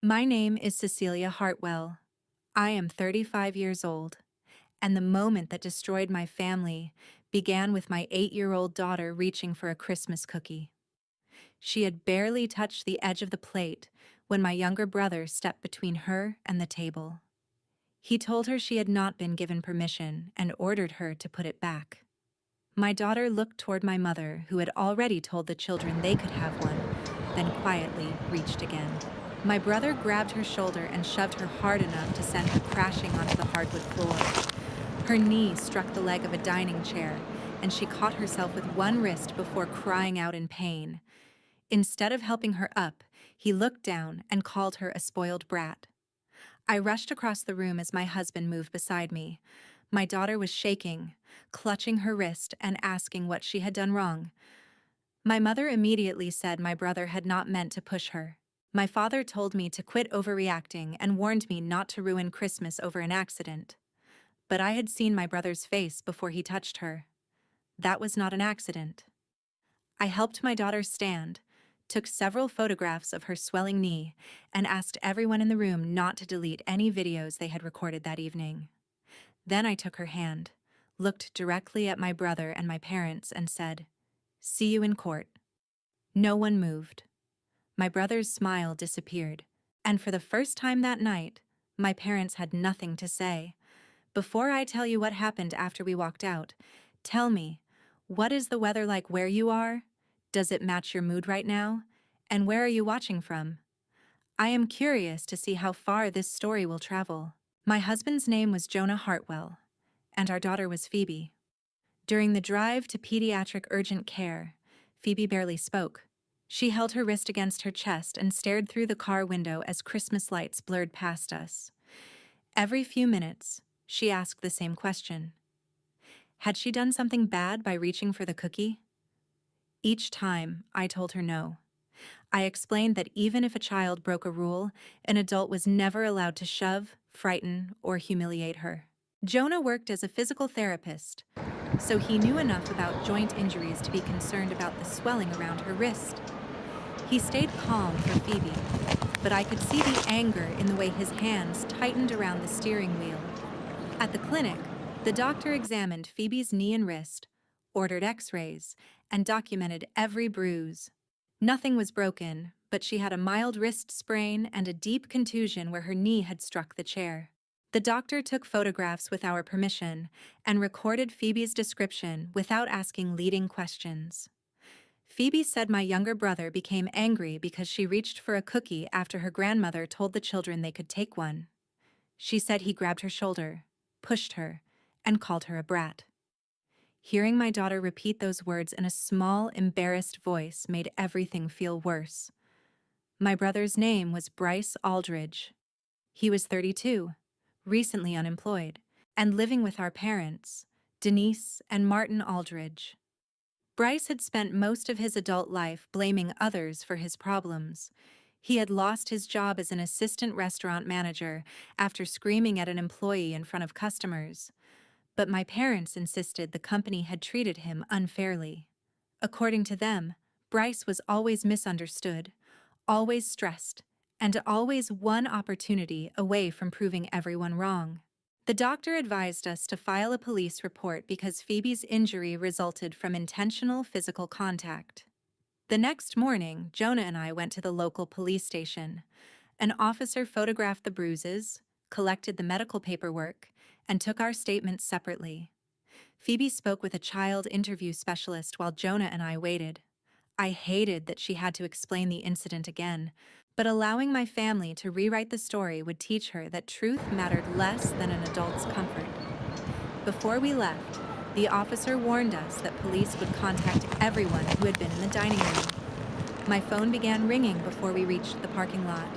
My name is Cecilia Hartwell. I am 35 years old, and the moment that destroyed my family began with my 8-year-old daughter reaching for a Christmas cookie. She had barely touched the edge of the plate when my younger brother stepped between her and the table. He told her she had not been given permission and ordered her to put it back. My daughter looked toward my mother, who had already told the children they could have one, then quietly reached again. My brother grabbed her shoulder and shoved her hard enough to send her crashing onto the hardwood floor. Her knee struck the leg of a dining chair, and she caught herself with one wrist before crying out in pain. Instead of helping her up, he looked down and called her a spoiled brat. I rushed across the room as my husband moved beside me. My daughter was shaking, clutching her wrist and asking what she had done wrong. My mother immediately said my brother had not meant to push her. My father told me to quit overreacting and warned me not to ruin Christmas over an accident. But I had seen my brother's face before he touched her. That was not an accident. I helped my daughter stand, took several photographs of her swelling knee, and asked everyone in the room not to delete any videos they had recorded that evening. Then I took her hand, looked directly at my brother and my parents, and said, "See you in court." No one moved. My brother's smile disappeared, and for the first time that night, my parents had nothing to say. Before I tell you what happened after we walked out, tell me, what is the weather like where you are? Does it match your mood right now? And where are you watching from? I am curious to see how far this story will travel. My husband's name was Jonah Hartwell, and our daughter was Phoebe. During the drive to pediatric urgent care, Phoebe barely spoke. She held her wrist against her chest and stared through the car window as Christmas lights blurred past us. Every few minutes, she asked the same question. Had she done something bad by reaching for the cookie? Each time, I told her no. I explained that even if a child broke a rule, an adult was never allowed to shove, frighten, or humiliate her. Jonah worked as a physical therapist, so he knew enough about joint injuries to be concerned about the swelling around her wrist. He stayed calm for Phoebe, but I could see the anger in the way his hands tightened around the steering wheel. At the clinic, the doctor examined Phoebe's knee and wrist, ordered x-rays, and documented every bruise. Nothing was broken, but she had a mild wrist sprain and a deep contusion where her knee had struck the chair. The doctor took photographs with our permission and recorded Phoebe's description without asking leading questions. Phoebe said my younger brother became angry because she reached for a cookie after her grandmother told the children they could take one. She said he grabbed her shoulder, pushed her, and called her a brat. Hearing my daughter repeat those words in a small, embarrassed voice made everything feel worse. My brother's name was Bryce Aldridge. He was 32, recently unemployed, and living with our parents, Denise and Martin Aldridge. Bryce had spent most of his adult life blaming others for his problems. He had lost his job as an assistant restaurant manager after screaming at an employee in front of customers. But my parents insisted the company had treated him unfairly. According to them, Bryce was always misunderstood, always stressed, and always one opportunity away from proving everyone wrong. The doctor advised us to file a police report because Phoebe's injury resulted from intentional physical contact. The next morning, Jonah and I went to the local police station. An officer photographed the bruises, collected the medical paperwork, and took our statements separately. Phoebe spoke with a child interview specialist while Jonah and I waited. I hated that she had to explain the incident again, but allowing my family to rewrite the story would teach her that truth mattered less than an adult's comfort. Before we left, the officer warned us that police would contact everyone who had been in the dining room. My phone began ringing before we reached the parking lot.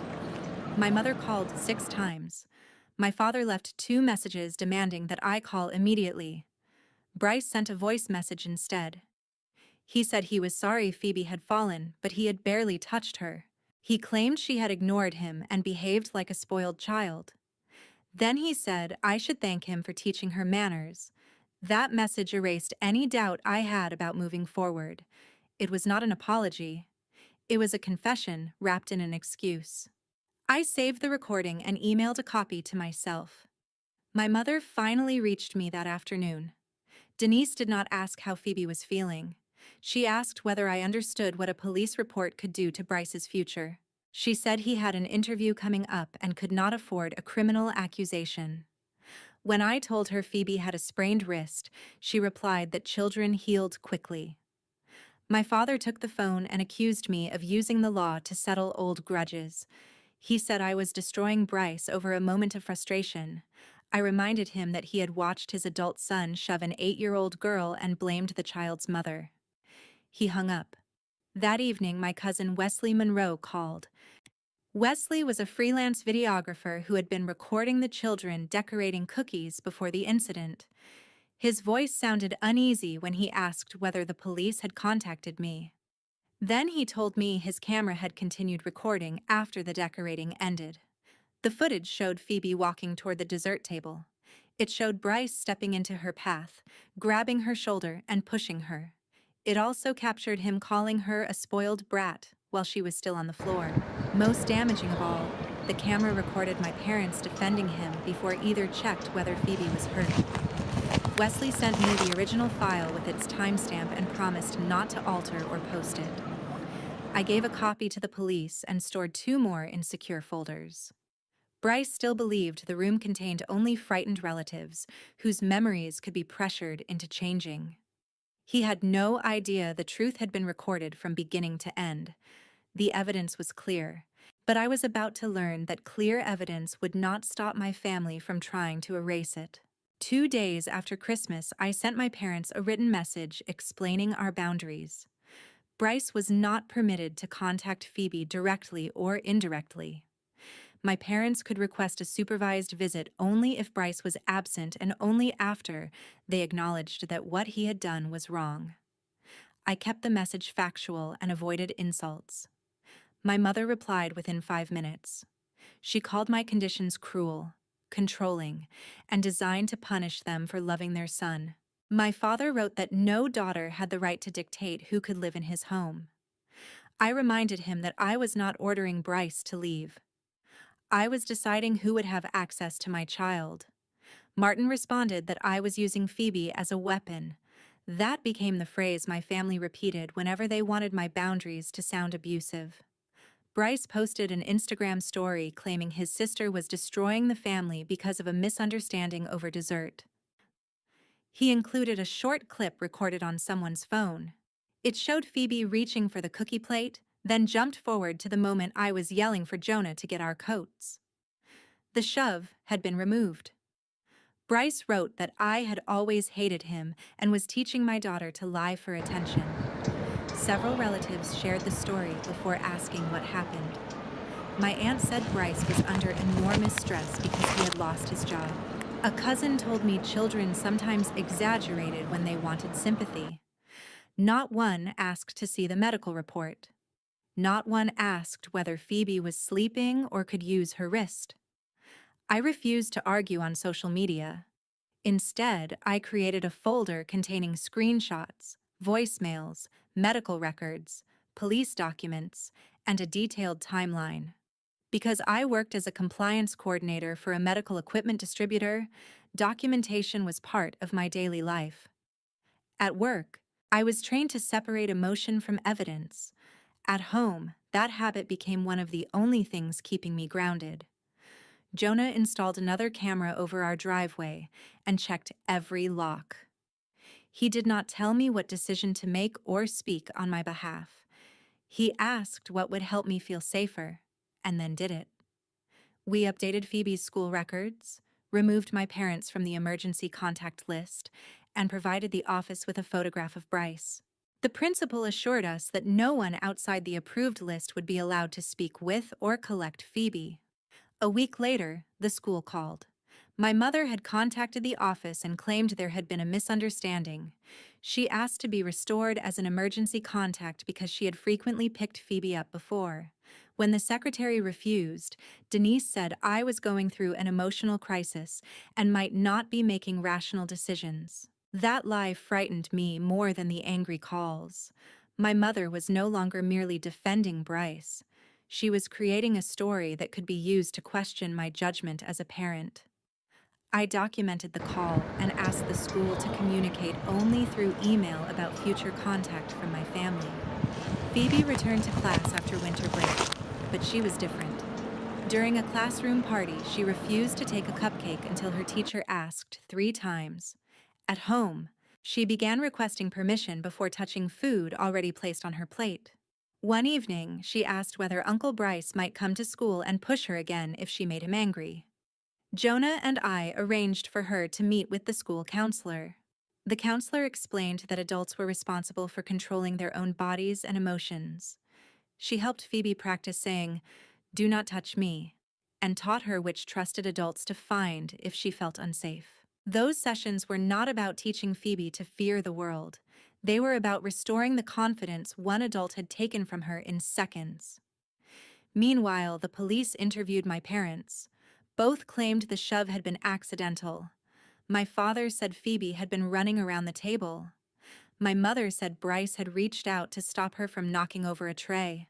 My mother called 6 times. My father left 2 messages demanding that I call immediately. Bryce sent a voice message instead. He said he was sorry Phoebe had fallen, but he had barely touched her. He claimed she had ignored him and behaved like a spoiled child. Then he said I should thank him for teaching her manners. That message erased any doubt I had about moving forward. It was not an apology. It was a confession wrapped in an excuse. I saved the recording and emailed a copy to myself. My mother finally reached me that afternoon. Denise did not ask how Phoebe was feeling. She asked whether I understood what a police report could do to Bryce's future. She said he had an interview coming up and could not afford a criminal accusation. When I told her Phoebe had a sprained wrist, she replied that children healed quickly. My father took the phone and accused me of using the law to settle old grudges. He said I was destroying Bryce over a moment of frustration. I reminded him that he had watched his adult son shove an 8-year-old girl and blamed the child's mother. He hung up. That evening, my cousin Wesley Monroe called. Wesley was a freelance videographer who had been recording the children decorating cookies before the incident. His voice sounded uneasy when he asked whether the police had contacted me. Then he told me his camera had continued recording after the decorating ended. The footage showed Phoebe walking toward the dessert table. It showed Bryce stepping into her path, grabbing her shoulder and pushing her. It also captured him calling her a spoiled brat while she was still on the floor. Most damaging of all, the camera recorded my parents defending him before either checked whether Phoebe was hurt. Wesley sent me the original file with its timestamp and promised not to alter or post it. I gave a copy to the police and stored 2 more in secure folders. Bryce still believed the room contained only frightened relatives whose memories could be pressured into changing. He had no idea the truth had been recorded from beginning to end. The evidence was clear, but I was about to learn that clear evidence would not stop my family from trying to erase it. 2 days after Christmas, I sent my parents a written message explaining our boundaries. Bryce was not permitted to contact Phoebe directly or indirectly. My parents could request a supervised visit only if Bryce was absent and only after they acknowledged that what he had done was wrong. I kept the message factual and avoided insults. My mother replied within 5 minutes. She called my conditions cruel, controlling, and designed to punish them for loving their son. My father wrote that no daughter had the right to dictate who could live in his home. I reminded him that I was not ordering Bryce to leave. I was deciding who would have access to my child. Martin responded that I was using Phoebe as a weapon. That became the phrase my family repeated whenever they wanted my boundaries to sound abusive. Bryce posted an Instagram story claiming his sister was destroying the family because of a misunderstanding over dessert. He included a short clip recorded on someone's phone. It showed Phoebe reaching for the cookie plate, then jumped forward to the moment I was yelling for Jonah to get our coats. The shove had been removed. Bryce wrote that I had always hated him and was teaching my daughter to lie for attention. Several relatives shared the story before asking what happened. My aunt said Bryce was under enormous stress because he had lost his job. A cousin told me children sometimes exaggerated when they wanted sympathy. Not one asked to see the medical report. Not one asked whether Phoebe was sleeping or could use her wrist. I refused to argue on social media. Instead, I created a folder containing screenshots, voicemails, medical records, police documents, and a detailed timeline. Because I worked as a compliance coordinator for a medical equipment distributor, documentation was part of my daily life. At work, I was trained to separate emotion from evidence. At home, that habit became one of the only things keeping me grounded. Jonah installed another camera over our driveway and checked every lock. He did not tell me what decision to make or speak on my behalf. He asked what would help me feel safer, and then did it. We updated Phoebe's school records, removed my parents from the emergency contact list, and provided the office with a photograph of Bryce. The principal assured us that no one outside the approved list would be allowed to speak with or collect Phoebe. A week later, the school called. My mother had contacted the office and claimed there had been a misunderstanding. She asked to be restored as an emergency contact because she had frequently picked Phoebe up before. When the secretary refused, Denise said I was going through an emotional crisis and might not be making rational decisions. That lie frightened me more than the angry calls. My mother was no longer merely defending Bryce. She was creating a story that could be used to question my judgment as a parent. I documented the call and asked the school to communicate only through email about future contact from my family. Phoebe returned to class after winter break, but she was different. During a classroom party, she refused to take a cupcake until her teacher asked 3 times. At home, she began requesting permission before touching food already placed on her plate. One evening, she asked whether Uncle Bryce might come to school and push her again if she made him angry. Jonah and I arranged for her to meet with the school counselor. The counselor explained that adults were responsible for controlling their own bodies and emotions. She helped Phoebe practice saying, "Do not touch me," and taught her which trusted adults to find if she felt unsafe. Those sessions were not about teaching Phoebe to fear the world. They were about restoring the confidence one adult had taken from her in seconds. Meanwhile, the police interviewed my parents. Both claimed the shove had been accidental. My father said Phoebe had been running around the table. My mother said Bryce had reached out to stop her from knocking over a tray.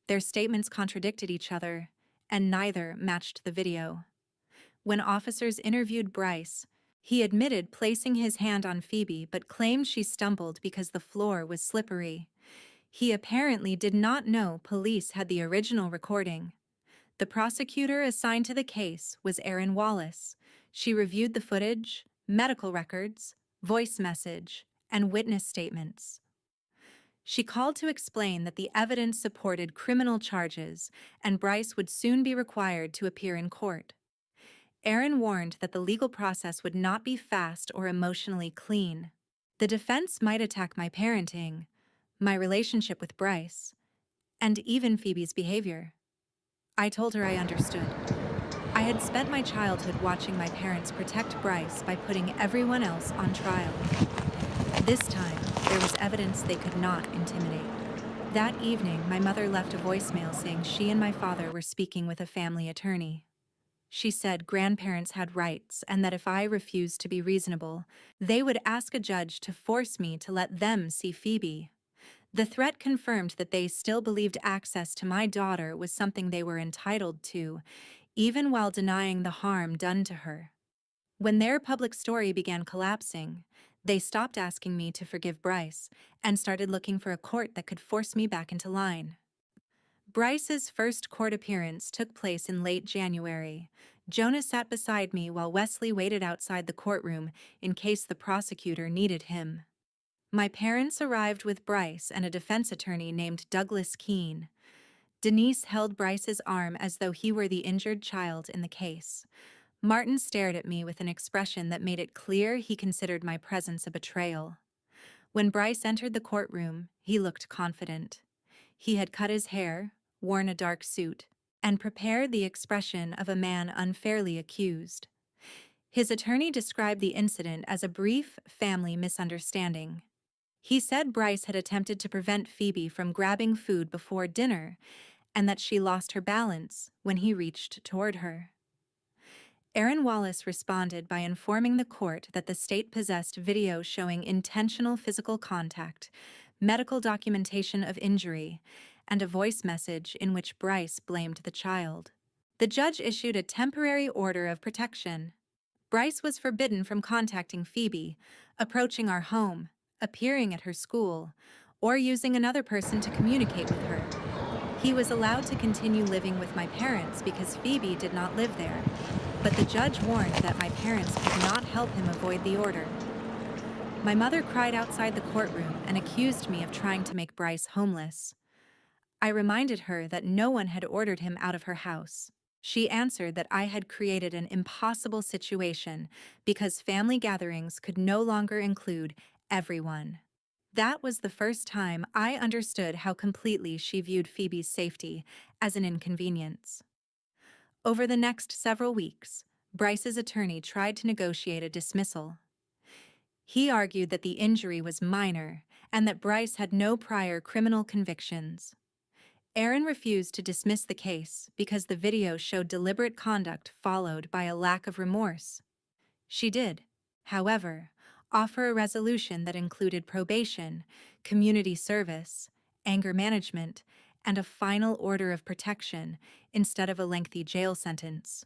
Their statements contradicted each other, and neither matched the video. When officers interviewed Bryce, he admitted placing his hand on Phoebe but claimed she stumbled because the floor was slippery. He apparently did not know police had the original recording. The prosecutor assigned to the case was Erin Wallace. She reviewed the footage, medical records, voice message, and witness statements. She called to explain that the evidence supported criminal charges and Bryce would soon be required to appear in court. Erin warned that the legal process would not be fast or emotionally clean. The defense might attack my parenting, my relationship with Bryce, and even Phoebe's behavior. I told her I understood. I had spent my childhood watching my parents protect Bryce by putting everyone else on trial. This time, there was evidence they could not intimidate. That evening, my mother left a voicemail saying she and my father were speaking with a family attorney. She said grandparents had rights and that if I refused to be reasonable, they would ask a judge to force me to let them see Phoebe. The threat confirmed that they still believed access to my daughter was something they were entitled to, even while denying the harm done to her. When their public story began collapsing, they stopped asking me to forgive Bryce and started looking for a court that could force me back into line. Bryce's first court appearance took place in late January. Jonah sat beside me while Wesley waited outside the courtroom in case the prosecutor needed him. My parents arrived with Bryce and a defense attorney named Douglas Keene. Denise held Bryce's arm as though he were the injured child in the case. Martin stared at me with an expression that made it clear he considered my presence a betrayal. When Bryce entered the courtroom, he looked confident. He had cut his hair, worn a dark suit, and prepared the expression of a man unfairly accused. His attorney described the incident as a brief family misunderstanding. He said Bryce had attempted to prevent Phoebe from grabbing food before dinner and that she lost her balance when he reached toward her. Erin Wallace responded by informing the court that the state possessed video showing intentional physical contact, medical documentation of injury, and a voice message in which Bryce blamed the child. The judge issued a temporary order of protection. Bryce was forbidden from contacting Phoebe, approaching our home, appearing at her school, or using another person to communicate with her. He was allowed to continue living with my parents because Phoebe did not live there, but the judge warned that my parents could not help him avoid the order. My mother cried outside the courtroom and accused me of trying to make Bryce homeless. I reminded her that no one had ordered him out of her house. She answered that I had created an impossible situation because family gatherings could no longer include everyone. That was the first time I understood how completely she viewed Phoebe's safety as an inconvenience. Over the next several weeks, Bryce's attorney tried to negotiate a dismissal. He argued that the injury was minor and that Bryce had no prior criminal convictions. Erin refused to dismiss the case because the video showed deliberate conduct followed by a lack of remorse. She did, however, offer a resolution that included probation, community service, anger management, and a final order of protection instead of a lengthy jail sentence.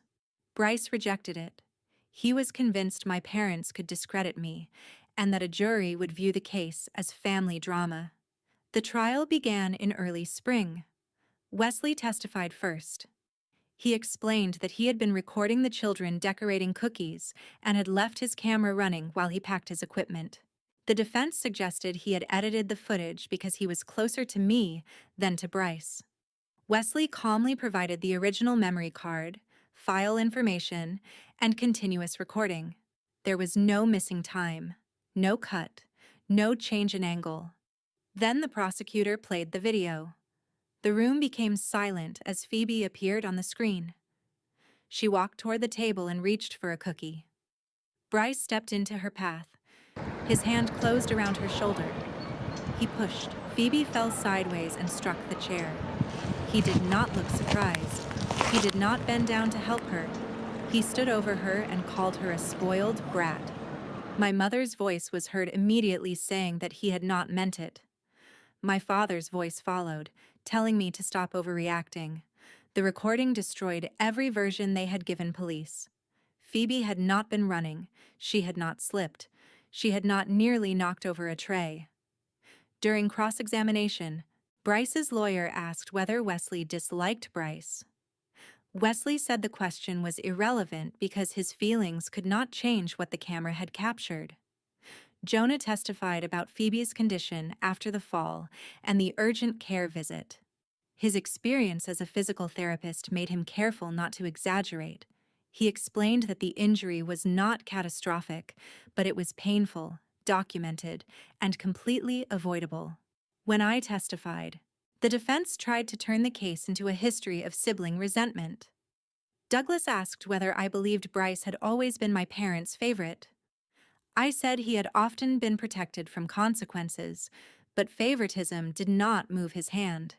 Bryce rejected it. He was convinced my parents could discredit me and that a jury would view the case as family drama. The trial began in early spring. Wesley testified first. He explained that he had been recording the children decorating cookies and had left his camera running while he packed his equipment. The defense suggested he had edited the footage because he was closer to me than to Bryce. Wesley calmly provided the original memory card, file information, and continuous recording. There was no missing time, no cut, no change in angle. Then the prosecutor played the video. The room became silent as Phoebe appeared on the screen. She walked toward the table and reached for a cookie. Bryce stepped into her path. His hand closed around her shoulder. He pushed. Phoebe fell sideways and struck the chair. He did not look surprised. He did not bend down to help her. He stood over her and called her a spoiled brat. My mother's voice was heard immediately saying that he had not meant it. My father's voice followed, telling me to stop overreacting. The recording destroyed every version they had given police. Phoebe had not been running. She had not slipped. She had not nearly knocked over a tray. During cross-examination, Bryce's lawyer asked whether Wesley disliked Bryce. Wesley said the question was irrelevant because his feelings could not change what the camera had captured. Jonah testified about Phoebe's condition after the fall and the urgent care visit. His experience as a physical therapist made him careful not to exaggerate. He explained that the injury was not catastrophic, but it was painful, documented, and completely avoidable. When I testified, the defense tried to turn the case into a history of sibling resentment. Douglas asked whether I believed Bryce had always been my parents' favorite. I said he had often been protected from consequences, but favoritism did not move his hand.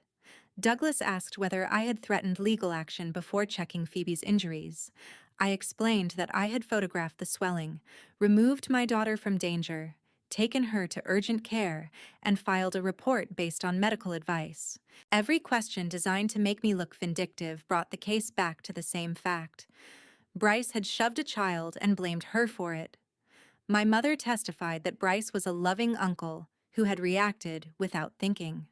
Douglas asked whether I had threatened legal action before checking Phoebe's injuries. I explained that I had photographed the swelling, removed my daughter from danger, taken her to urgent care, and filed a report based on medical advice. Every question designed to make me look vindictive brought the case back to the same fact. Bryce had shoved a child and blamed her for it. My mother testified that Bryce was a loving uncle who had reacted without thinking.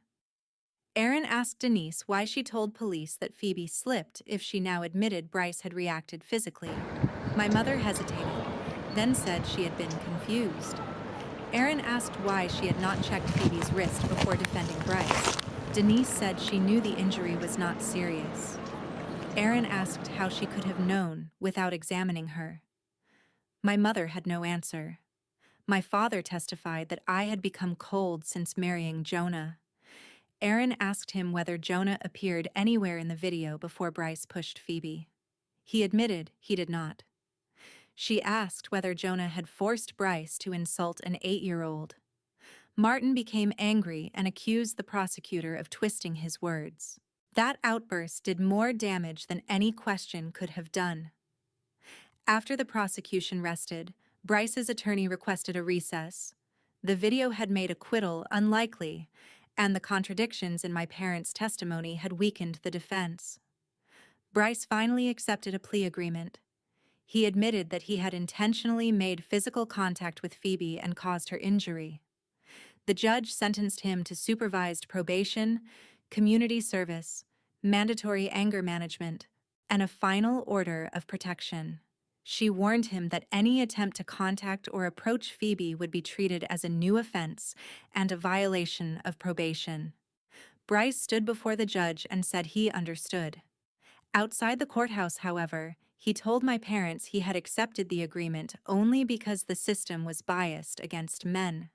Aaron asked Denise why she told police that Phoebe slipped if she now admitted Bryce had reacted physically. My mother hesitated, then said she had been confused. Aaron asked why she had not checked Phoebe's wrist before defending Bryce. Denise said she knew the injury was not serious. Aaron asked how she could have known without examining her. My mother had no answer. My father testified that I had become cold since marrying Jonah. Aaron asked him whether Jonah appeared anywhere in the video before Bryce pushed Phoebe. He admitted he did not. She asked whether Jonah had forced Bryce to insult an 8-year-old. Martin became angry and accused the prosecutor of twisting his words. That outburst did more damage than any question could have done. After the prosecution rested, Bryce's attorney requested a recess. The video had made acquittal unlikely, and the contradictions in my parents' testimony had weakened the defense. Bryce finally accepted a plea agreement. He admitted that he had intentionally made physical contact with Phoebe and caused her injury. The judge sentenced him to supervised probation, community service, mandatory anger management, and a final order of protection. She warned him that any attempt to contact or approach Phoebe would be treated as a new offense and a violation of probation. Bryce stood before the judge and said he understood. Outside the courthouse, however, he told my parents he had accepted the agreement only because the system was biased against men.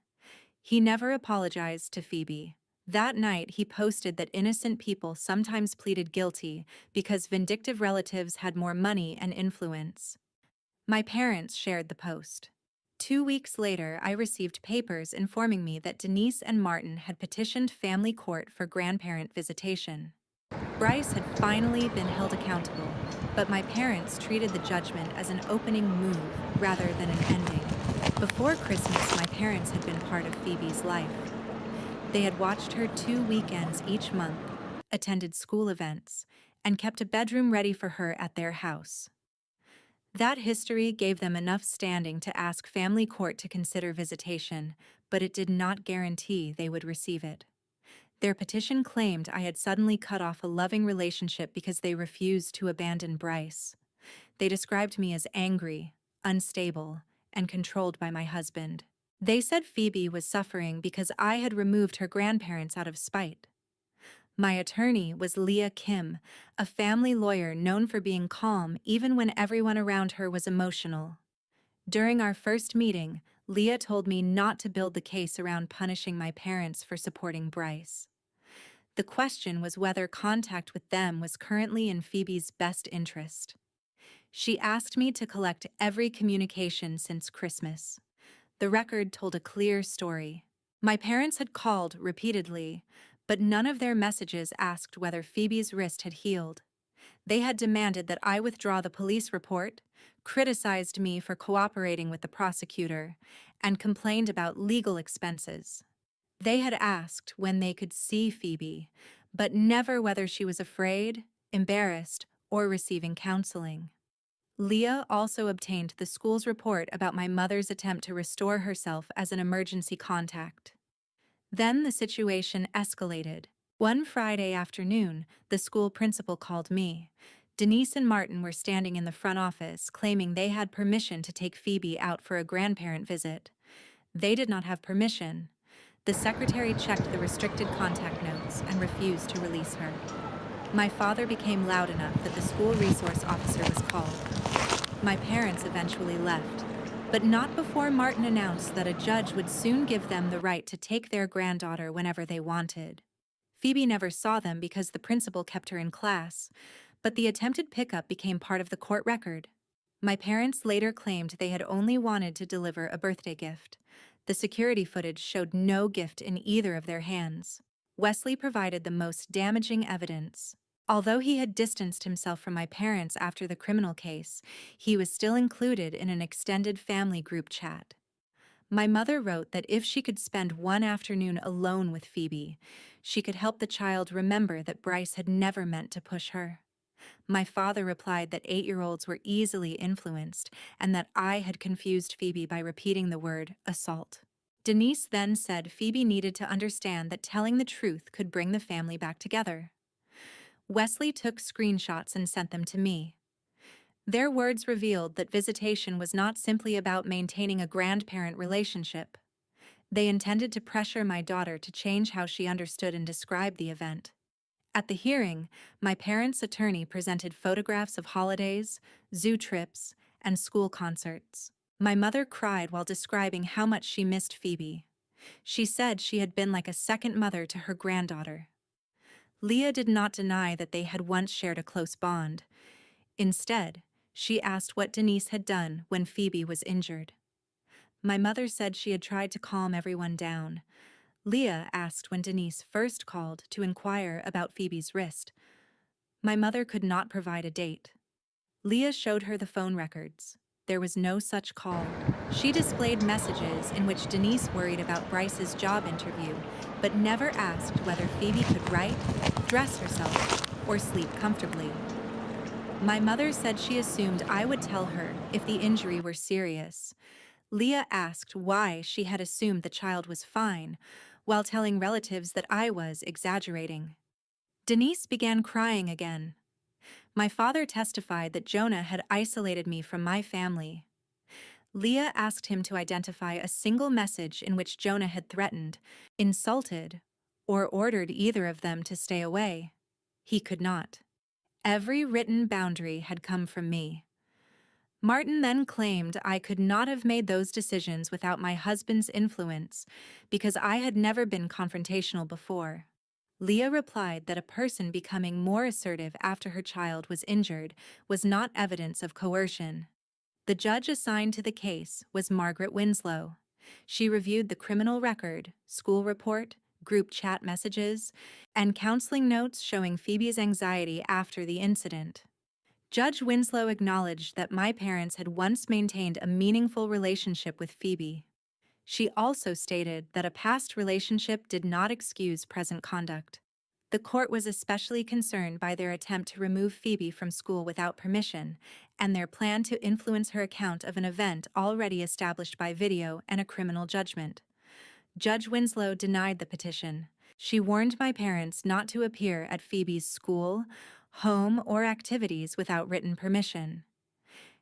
He never apologized to Phoebe. That night, he posted that innocent people sometimes pleaded guilty because vindictive relatives had more money and influence. My parents shared the post. 2 weeks later, I received papers informing me that Denise and Martin had petitioned family court for grandparent visitation. Bryce had finally been held accountable, but my parents treated the judgment as an opening move rather than an ending. Before Christmas, my parents had been part of Phoebe's life. They had watched her 2 weekends each month, attended school events, and kept a bedroom ready for her at their house. That history gave them enough standing to ask family court to consider visitation, but it did not guarantee they would receive it. Their petition claimed I had suddenly cut off a loving relationship because they refused to abandon Bryce. They described me as angry, unstable, and controlled by my husband. They said Phoebe was suffering because I had removed her grandparents out of spite. My attorney was Leah Kim, a family lawyer known for being calm even when everyone around her was emotional. During our first meeting, Leah told me not to build the case around punishing my parents for supporting Bryce. The question was whether contact with them was currently in Phoebe's best interest. She asked me to collect every communication since Christmas. The record told a clear story. My parents had called repeatedly, but none of their messages asked whether Phoebe's wrist had healed. They had demanded that I withdraw the police report, criticized me for cooperating with the prosecutor, and complained about legal expenses. They had asked when they could see Phoebe, but never whether she was afraid, embarrassed, or receiving counseling. Leah also obtained the school's report about my mother's attempt to restore herself as an emergency contact. Then the situation escalated. One Friday afternoon, the school principal called me. Denise and Martin were standing in the front office, claiming they had permission to take Phoebe out for a grandparent visit. They did not have permission. The secretary checked the restricted contact notes and refused to release her. My father became loud enough that the school resource officer was called. My parents eventually left, but not before Martin announced that a judge would soon give them the right to take their granddaughter whenever they wanted. Phoebe never saw them because the principal kept her in class, but the attempted pickup became part of the court record. My parents later claimed they had only wanted to deliver a birthday gift. The security footage showed no gift in either of their hands. Wesley provided the most damaging evidence. Although he had distanced himself from my parents after the criminal case, he was still included in an extended family group chat. My mother wrote that if she could spend one afternoon alone with Phoebe, she could help the child remember that Bryce had never meant to push her. My father replied that 8-year-olds were easily influenced and that I had confused Phoebe by repeating the word assault. Denise then said Phoebe needed to understand that telling the truth could bring the family back together. Wesley took screenshots and sent them to me. Their words revealed that visitation was not simply about maintaining a grandparent relationship. They intended to pressure my daughter to change how she understood and described the event. At the hearing, my parents' attorney presented photographs of holidays, zoo trips, and school concerts. My mother cried while describing how much she missed Phoebe. She said she had been like a second mother to her granddaughter. Leah did not deny that they had once shared a close bond. Instead, she asked what Denise had done when Phoebe was injured. My mother said she had tried to calm everyone down. Leah asked when Denise first called to inquire about Phoebe's wrist. My mother could not provide a date. Leah showed her the phone records. There was no such call. She displayed messages in which Denise worried about Bryce's job interview, but never asked whether Phoebe could write, dress herself, or sleep comfortably. My mother said she assumed I would tell her if the injury were serious. Leah asked why she had assumed the child was fine, while telling relatives that I was exaggerating. Denise began crying again. My father testified that Jonah had isolated me from my family. Leah asked him to identify a single message in which Jonah had threatened, insulted, or ordered either of them to stay away. He could not. Every written boundary had come from me. Martin then claimed I could not have made those decisions without my husband's influence because I had never been confrontational before. Leah replied that a person becoming more assertive after her child was injured was not evidence of coercion. The judge assigned to the case was Margaret Winslow. She reviewed the criminal record, school report, group chat messages, and counseling notes showing Phoebe's anxiety after the incident. Judge Winslow acknowledged that my parents had once maintained a meaningful relationship with Phoebe. She also stated that a past relationship did not excuse present conduct. The court was especially concerned by their attempt to remove Phoebe from school without permission and their plan to influence her account of an event already established by video and a criminal judgment. Judge Winslow denied the petition. She warned my parents not to appear at Phoebe's school, home, or activities without written permission.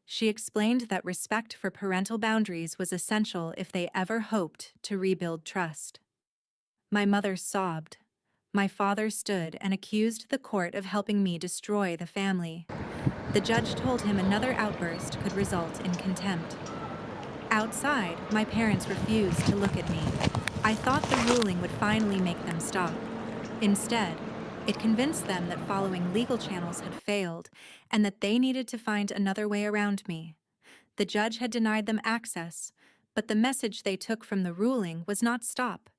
She explained that respect for parental boundaries was essential if they ever hoped to rebuild trust. My mother sobbed. My father stood and accused the court of helping me destroy the family. The judge told him another outburst could result in contempt. Outside, my parents refused to look at me. I thought the ruling would finally make them stop. Instead, it convinced them that following legal channels had failed and that they needed to find another way around me. The judge had denied them access, but the message they took from the ruling was not stop.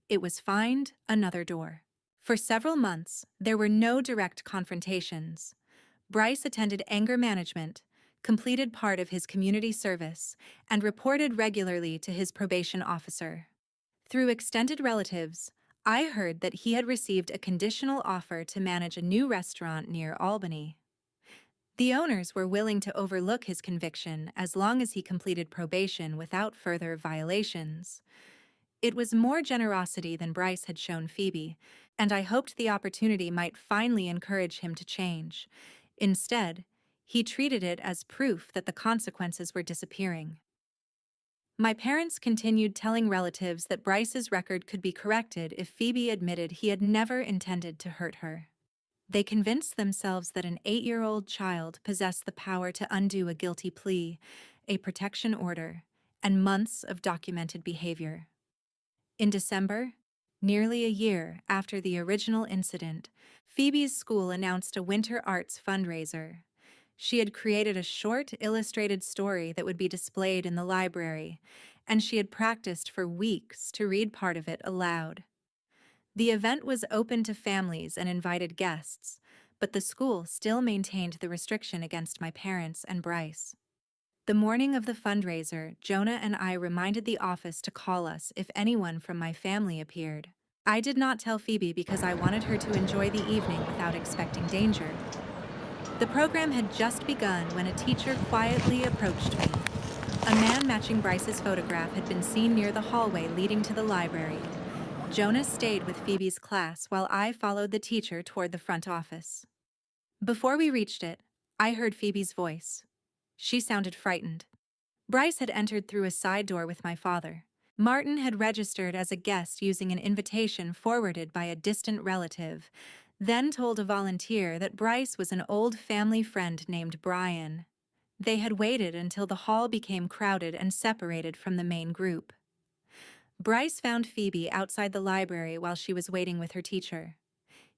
It was find another door. For several months, there were no direct confrontations. Bryce attended anger management, completed part of his community service, and reported regularly to his probation officer. Through extended relatives, I heard that he had received a conditional offer to manage a new restaurant near Albany. The owners were willing to overlook his conviction as long as he completed probation without further violations. It was more generosity than Bryce had shown Phoebe, and I hoped the opportunity might finally encourage him to change. Instead, he treated it as proof that the consequences were disappearing. My parents continued telling relatives that Bryce's record could be corrected if Phoebe admitted he had never intended to hurt her. They convinced themselves that an 8-year-old child possessed the power to undo a guilty plea, a protection order, and months of documented behavior. In December, nearly a year after the original incident, Phoebe's school announced a winter arts fundraiser. She had created a short, illustrated story that would be displayed in the library, and she had practiced for weeks to read part of it aloud. The event was open to families and invited guests, but the school still maintained the restriction against my parents and Bryce. The morning of the fundraiser, Jonah and I reminded the office to call us if anyone from my family appeared. I did not tell Phoebe because I wanted her to enjoy the evening without expecting danger. The program had just begun when a teacher quietly approached me. A man matching Bryce's photograph had been seen near the hallway leading to the library. Jonah stayed with Phoebe's class while I followed the teacher toward the front office. Before we reached it, I heard Phoebe's voice. She sounded frightened. Bryce had entered through a side door with my father. Martin had registered as a guest using an invitation forwarded by a distant relative, then told a volunteer that Bryce was an old family friend named Brian. They had waited until the hall became crowded and separated from the main group. Bryce found Phoebe outside the library while she was waiting with her teacher.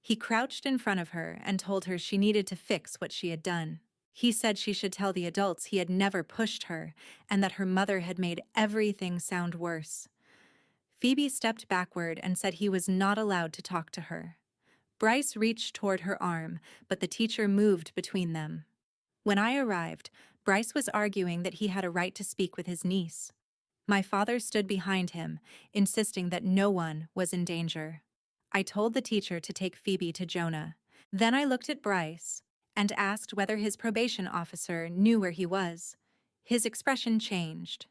He crouched in front of her and told her she needed to fix what she had done. He said she should tell the adults he had never pushed her and that her mother had made everything sound worse. Phoebe stepped backward and said he was not allowed to talk to her. Bryce reached toward her arm, but the teacher moved between them. When I arrived, Bryce was arguing that he had a right to speak with his niece. My father stood behind him, insisting that no one was in danger. I told the teacher to take Phoebe to Jonah. Then I looked at Bryce and asked whether his probation officer knew where he was. His expression changed.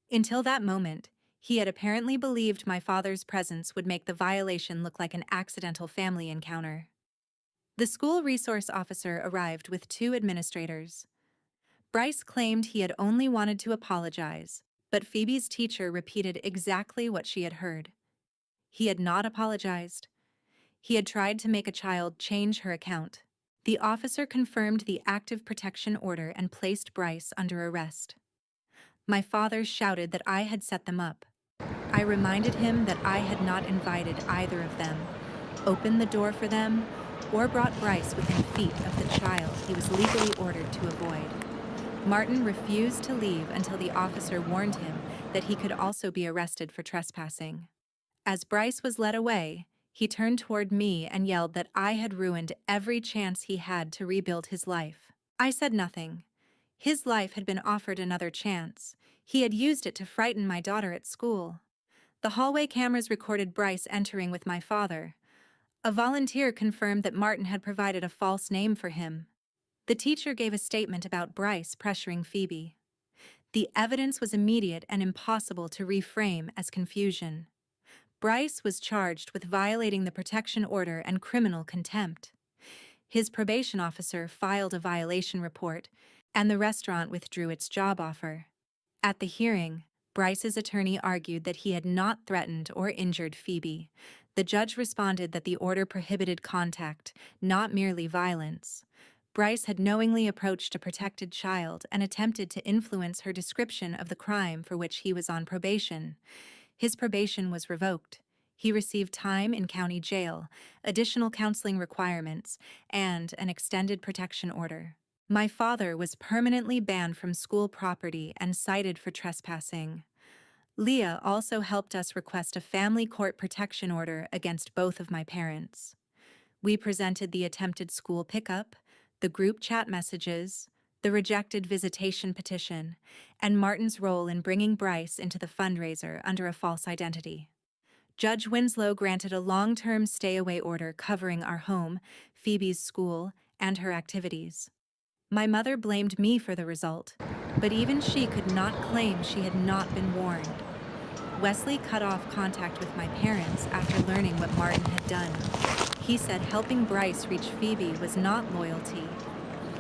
Until that moment, he had apparently believed my father's presence would make the violation look like an accidental family encounter. The school resource officer arrived with 2 administrators. Bryce claimed he had only wanted to apologize, but Phoebe's teacher repeated exactly what she had heard. He had not apologized. He had tried to make a child change her account. The officer confirmed the active protection order and placed Bryce under arrest. My father shouted that I had set them up. I reminded him that I had not invited either of them, opened the door for them, or brought Bryce within feet of the child he was legally ordered to avoid. Martin refused to leave until the officer warned him that he could also be arrested for trespassing. As Bryce was led away, he turned toward me and yelled that I had ruined every chance he had to rebuild his life. I said nothing. His life had been offered another chance. He had used it to frighten my daughter at school. The hallway cameras recorded Bryce entering with my father. A volunteer confirmed that Martin had provided a false name for him. The teacher gave a statement about Bryce pressuring Phoebe. The evidence was immediate and impossible to reframe as confusion. Bryce was charged with violating the protection order and criminal contempt. His probation officer filed a violation report, and the restaurant withdrew its job offer. At the hearing, Bryce's attorney argued that he had not threatened or injured Phoebe. The judge responded that the order prohibited contact, not merely violence. Bryce had knowingly approached a protected child and attempted to influence her description of the crime for which he was on probation. His probation was revoked. He received time in county jail, additional counseling requirements, and an extended protection order. My father was permanently banned from school property and cited for trespassing. Leah also helped us request a family court protection order against both of my parents. We presented the attempted school pickup, the group chat messages, the rejected visitation petition, and Martin's role in bringing Bryce into the fundraiser under a false identity. Judge Winslow granted a long-term stay-away order covering our home, Phoebe's school, and her activities. My mother blamed me for the result, but even she could not claim she had not been warned. Wesley cut off contact with my parents after learning what Martin had done. He said helping Bryce reach Phoebe was not loyalty.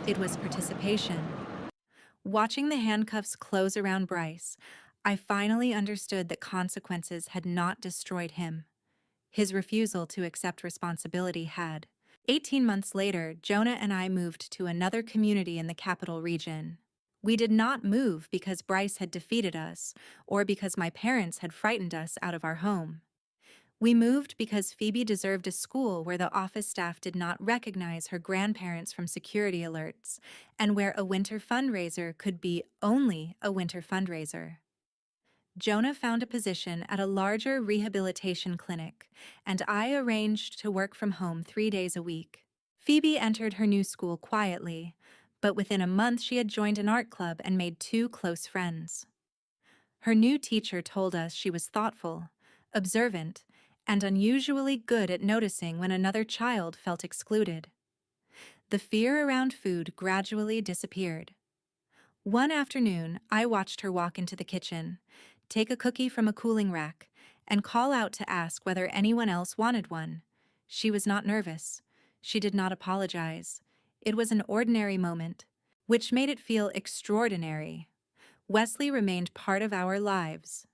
It was participation. Watching the handcuffs close around Bryce, I finally understood that consequences had not destroyed him. His refusal to accept responsibility had. 18 months later, Jonah and I moved to another community in the capital region. We did not move because Bryce had defeated us or because my parents had frightened us out of our home. We moved because Phoebe deserved a school where the office staff did not recognize her grandparents from security alerts and where a winter fundraiser could be only a winter fundraiser. Jonah found a position at a larger rehabilitation clinic, and I arranged to work from home 3 days a week. Phoebe entered her new school quietly, but within a month she had joined an art club and made 2 close friends. Her new teacher told us she was thoughtful, observant, and unusually good at noticing when another child felt excluded. The fear around food gradually disappeared. One afternoon, I watched her walk into the kitchen, take a cookie from a cooling rack, and call out to ask whether anyone else wanted one. She was not nervous. She did not apologize. It was an ordinary moment, which made it feel extraordinary. Wesley remained part of our lives.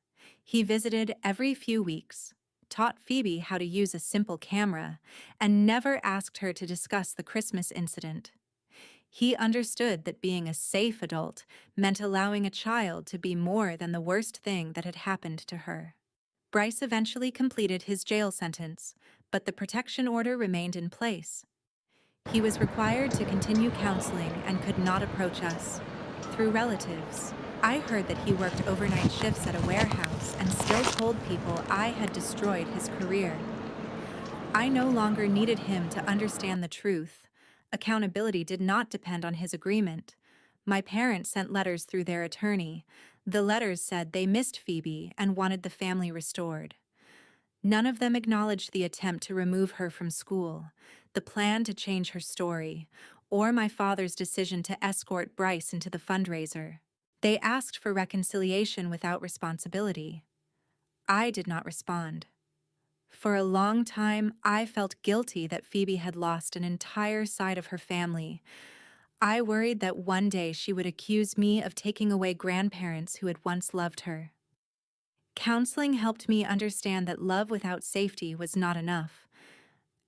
He visited every few weeks, taught Phoebe how to use a simple camera, and never asked her to discuss the Christmas incident. He understood that being a safe adult meant allowing a child to be more than the worst thing that had happened to her. Bryce eventually completed his jail sentence, but the protection order remained in place. He was required to continue counseling and could not approach us. Through relatives, I heard that he worked overnight shifts at a warehouse and still told people I had destroyed his career. I no longer needed him to understand the truth. Accountability did not depend on his agreement. My parents sent letters through their attorney. The letters said they missed Phoebe and wanted the family restored. None of them acknowledged the attempt to remove her from school, the plan to change her story, or my father's decision to escort Bryce into the fundraiser. They asked for reconciliation without responsibility. I did not respond. For a long time, I felt guilty that Phoebe had lost an entire side of her family. I worried that one day she would accuse me of taking away grandparents who had once loved her. Counseling helped me understand that love without safety was not enough.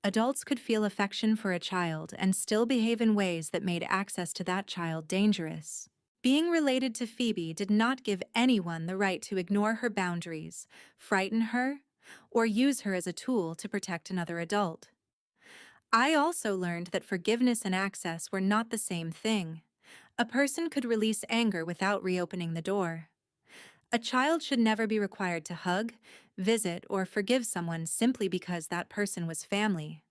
Adults could feel affection for a child and still behave in ways that made access to that child dangerous. Being related to Phoebe did not give anyone the right to ignore her boundaries, frighten her, or use her as a tool to protect another adult. I also learned that forgiveness and access were not the same thing. A person could release anger without reopening the door. A child should never be required to hug, visit, or forgive someone simply because that person was family.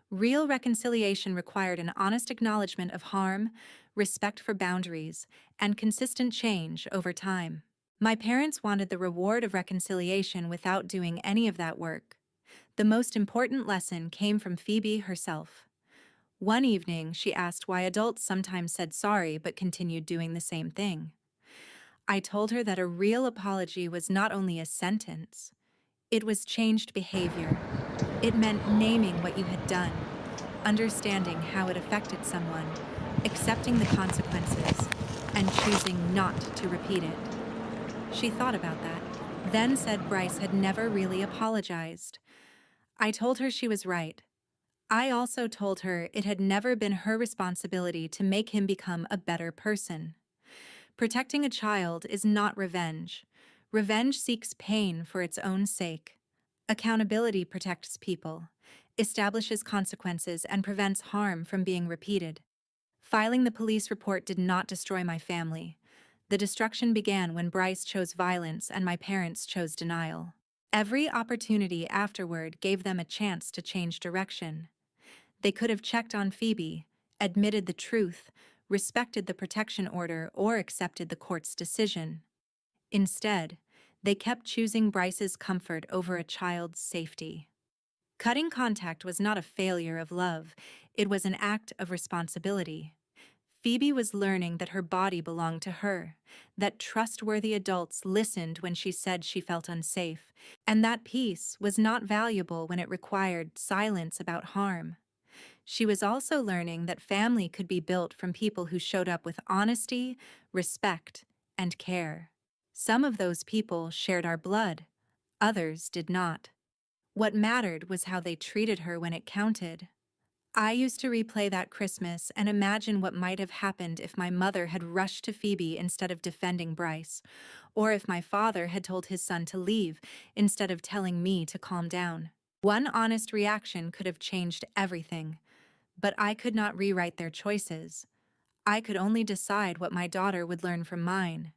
Real reconciliation required an honest acknowledgement of harm, respect for boundaries, and consistent change over time. My parents wanted the reward of reconciliation without doing any of that work. The most important lesson came from Phoebe herself. One evening, she asked why adults sometimes said sorry but continued doing the same thing. I told her that a real apology was not only a sentence, it was changed behavior. It meant naming what you had done, understanding how it affected someone, accepting the consequences, and choosing not to repeat it. She thought about that, then said Bryce had never really apologized. I told her she was right. I also told her it had never been her responsibility to make him become a better person. Protecting a child is not revenge. Revenge seeks pain for its own sake. Accountability protects people, establishes consequences, and prevents harm from being repeated. Filing the police report did not destroy my family. The destruction began when Bryce chose violence and my parents chose denial. Every opportunity afterward gave them a chance to change direction. They could have checked on Phoebe, admitted the truth, respected the protection order, or accepted the court's decision. Instead, they kept choosing Bryce's comfort over a child's safety. Cutting contact was not a failure of love, it was an act of responsibility. Phoebe was learning that her body belonged to her, that trustworthy adults listened when she said she felt unsafe, and that peace was not valuable when it required silence about harm. She was also learning that family could be built from people who showed up with honesty, respect, and care. Some of those people shared our blood, others did not. What mattered was how they treated her when it counted. I used to replay that Christmas and imagine what might have happened if my mother had rushed to Phoebe instead of defending Bryce, or if my father had told his son to leave instead of telling me to calm down. One honest reaction could have changed everything, but I could not rewrite their choices. I could only decide what my daughter would learn from mine.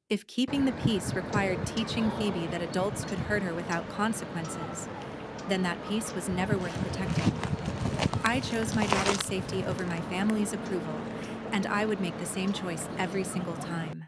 If keeping the peace required teaching Phoebe that adults could hurt her without consequences, then that peace was never worth protecting. I chose my daughter's safety over my family's approval, and I would make the same choice every single time.